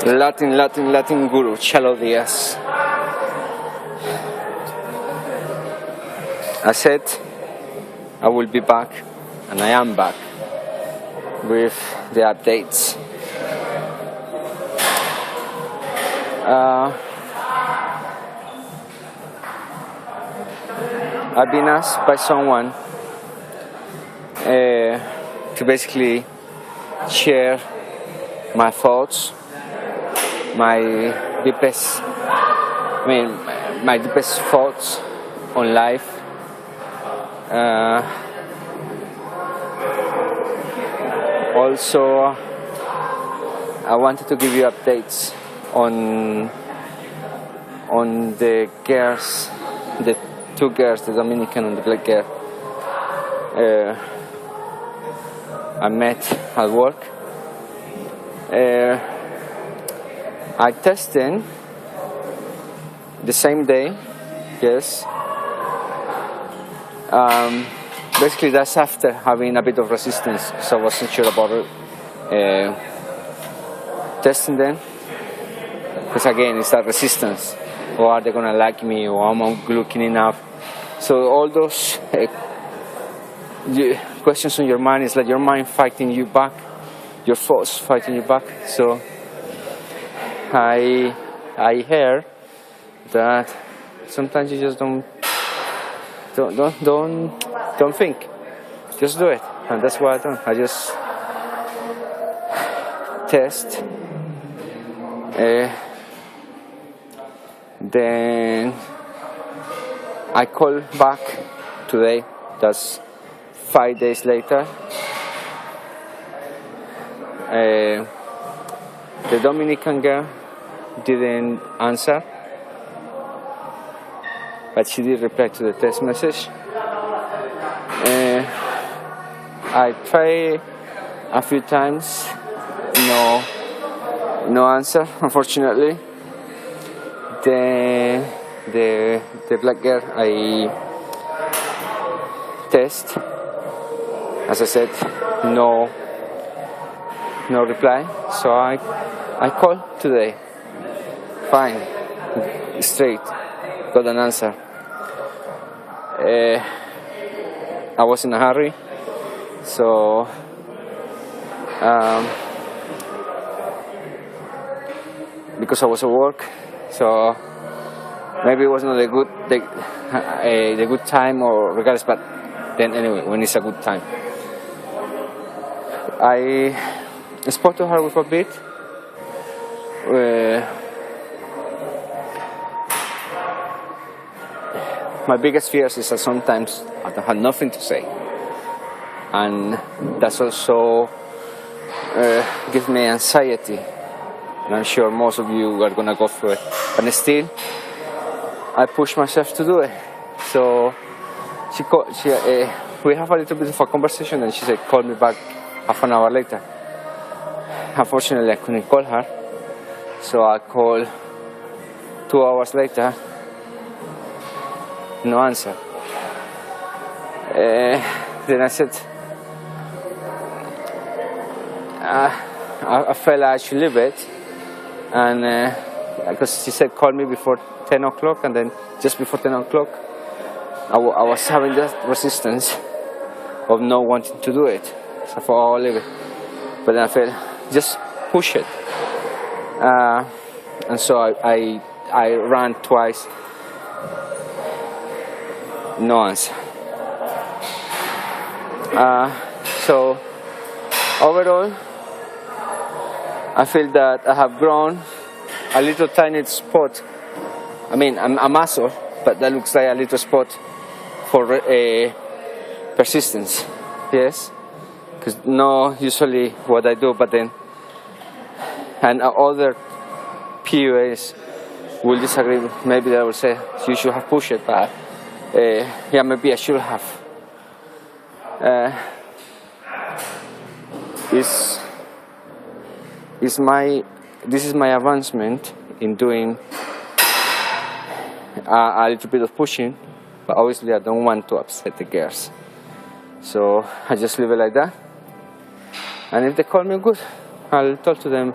Latin guru, Chalo Diaz. I said I will be back, and I am back with the updates. I've been asked by someone to basically share my thoughts, my deepest thoughts on life. Also, I wanted to give you updates on the girls, the two girls, the Dominican and the black girl I met at work. I tested the same day, yes. Basically, that's after having a bit of resistance, so I wasn't sure about it. Testing them, because again, it's that resistance. Or are they gonna like me, or am I looking enough? So all those questions on your mind is like your mind fighting you back, your thoughts fighting you back. So I hear that sometimes you just don't think, just do it, and that's what I done. I just test. Then I call back today. That's 5 days later. The Dominican girl didn't answer, but she did reply to the text message. I tried a few times, no answer, unfortunately. The black girl I test, as I said, no reply. So I called today. Fine, straight, got an answer. I was in a hurry, so because I was at work, so maybe it was not the good time, or regardless. But then anyway, when it's a good time, I spoke to her for a bit. My biggest fears is that sometimes I don't have nothing to say, and that's also gives me anxiety. And I'm sure most of you are gonna go through it, but still, I push myself to do it. So we have a little bit of a conversation, and she said, "Call me back half an hour later." Unfortunately, I couldn't call her, so I called 2 hours later. No answer. Then I said, I felt I should leave it, and because she said call me before 10 o'clock, and then just before 10 o'clock, I was having that resistance of not wanting to do it. So I thought, oh, I'll leave it. But then I felt, just push it. And so I ran twice. No answer. So overall, I feel that I have grown a little tiny spot. I mean, I'm a muscle, but that looks like a little spot for persistence. Yes, because not usually what I do, but then, and other PUAs will disagree. Maybe they will say you should have pushed it, but yeah, maybe I should have. This is my advancement in doing a little bit of pushing, but obviously I don't want to upset the girls, so I just leave it like that. And if they call me, good, I'll talk to them.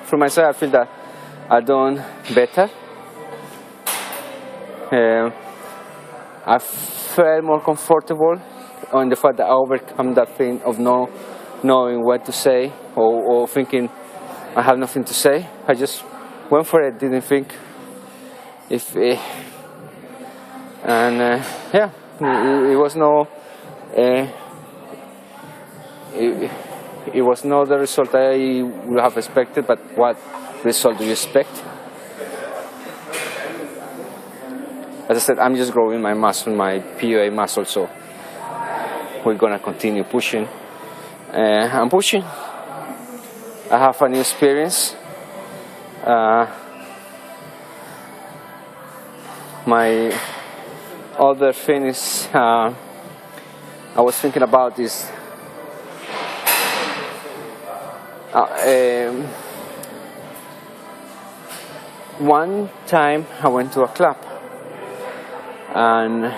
from my side, I feel that I've done better. I felt more comfortable on the fact that I overcome that thing of not knowing what to say or thinking I have nothing to say. I just went for it, didn't think yeah, it was no. It was not the result I would have expected, but what result do you expect? As I said, I'm just growing my muscle, my POA muscle, so we're gonna continue pushing. I'm pushing. I have a new experience. My other thing is, I was thinking about this. One time I went to a club, and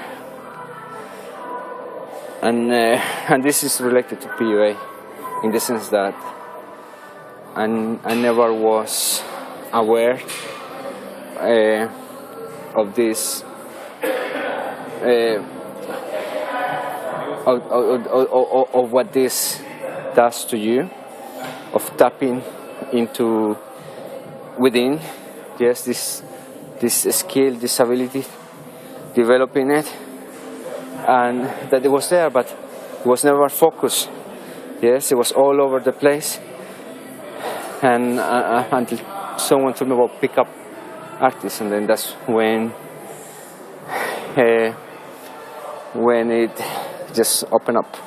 this is related to POA in the sense that I never was aware of this of what this does to you, of tapping into within, yes, this skill, this ability, developing it, and that it was there, but it was never focused. Yes, it was all over the place, and until someone told me about pickup artists, and then that's when it just opened up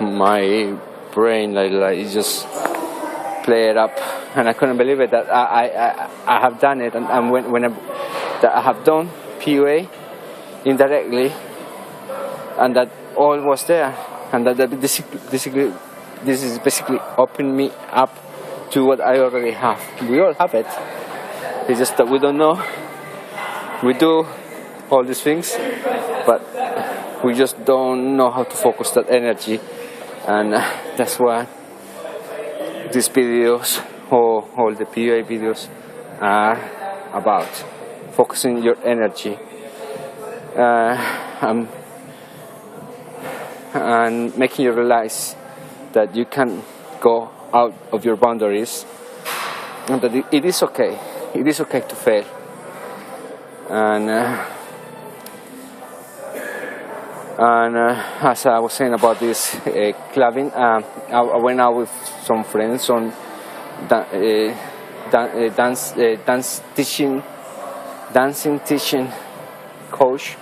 my brain, like it just played up, and I couldn't believe it that I have done it, and when I have done POA indirectly, and that all was there, and that this is basically opening me up to what I already have. We all have it. It's just that we don't know. We do all these things, but we just don't know how to focus that energy, and that's what these videos or all the POA videos are about. Focusing your energy and making you realize that you can go out of your boundaries, and that it is okay. It is okay to fail. And as I was saying about this clubbing, I went out with some friends on dancing teaching coach,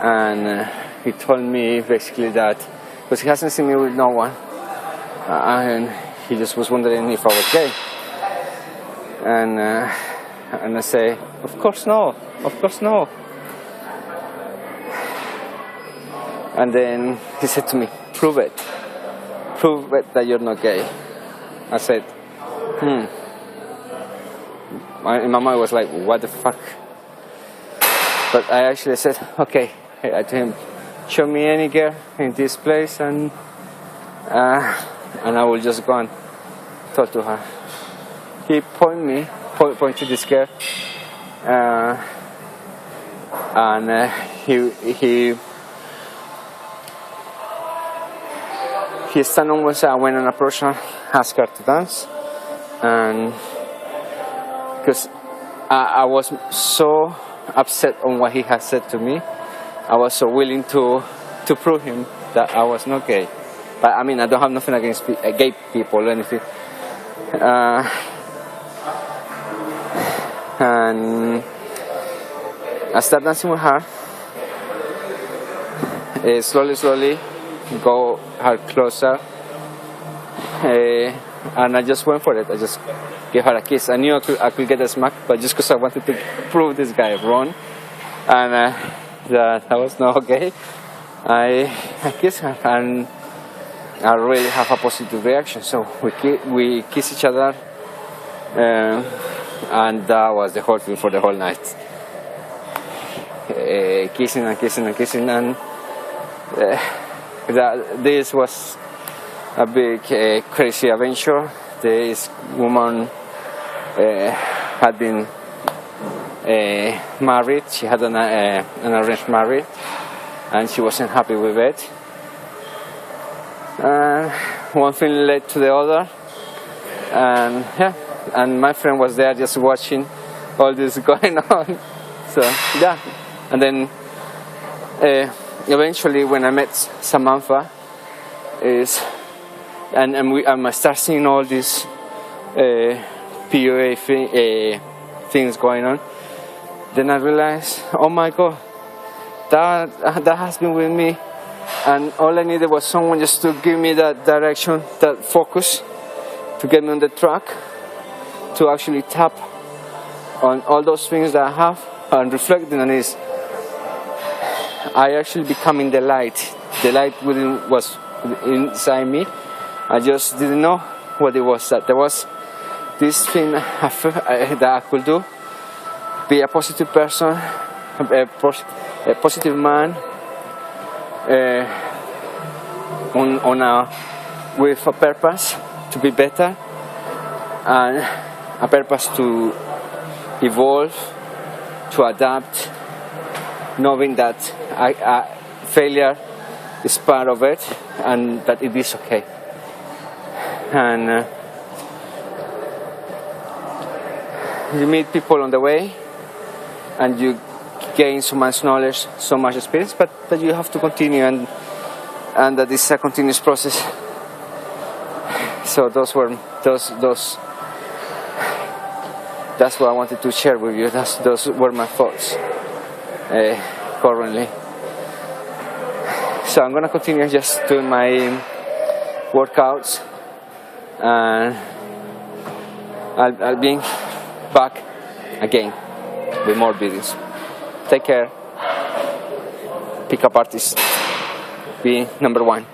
and he told me basically that because he hasn't seen me with no one, and he just was wondering if I was gay, and I say, of course no. And then he said to me, prove it that you're not gay. I said, in my mind was like, what the fuck? But I actually said, okay. I told him, show me any girl in this place, and I will just go and talk to her. He point to this girl, and he stand on one side. I went and approached her, asked her to dance, and because I was so upset on what he had said to me, I was so willing to prove him that I was not gay. But I mean, I don't have nothing against gay people or anything. And I started dancing with her. Slowly go her closer, and I just went for it. I just gave her a kiss. I knew I could get a smack, but just because I wanted to prove this guy wrong, and that I was not gay, I kissed her, and I really have a positive reaction. So we kiss each other, and that was the whole thing for the whole night. Kissing, and this was a big crazy adventure. This woman had been married. She had an arranged marriage, and she wasn't happy with it. One thing led to the other, and yeah, and my friend was there just watching all this going on. So yeah, and then eventually when I met Samantha, I start seeing all these PUA things going on. Then I realized, oh my God, that has been with me, and all I needed was someone just to give me that direction, that focus, to get me on the track, to actually tap on all those things that I have, and reflecting on this, I actually becoming the light. The light within was inside me. I just didn't know what it was. That there was this thing that I could do. Be a positive person, a positive man, with a purpose to be better, and a purpose to evolve, to adapt, knowing that failure is part of it and that it is okay. And you meet people on the way, and you gain so much knowledge, so much experience, but that you have to continue, and that is a continuous process. So that's what I wanted to share with you. Those were my thoughts currently. So I'm gonna continue just doing my workouts, and I'll be back again with more videos. Take care. Pick up artist. Be number one.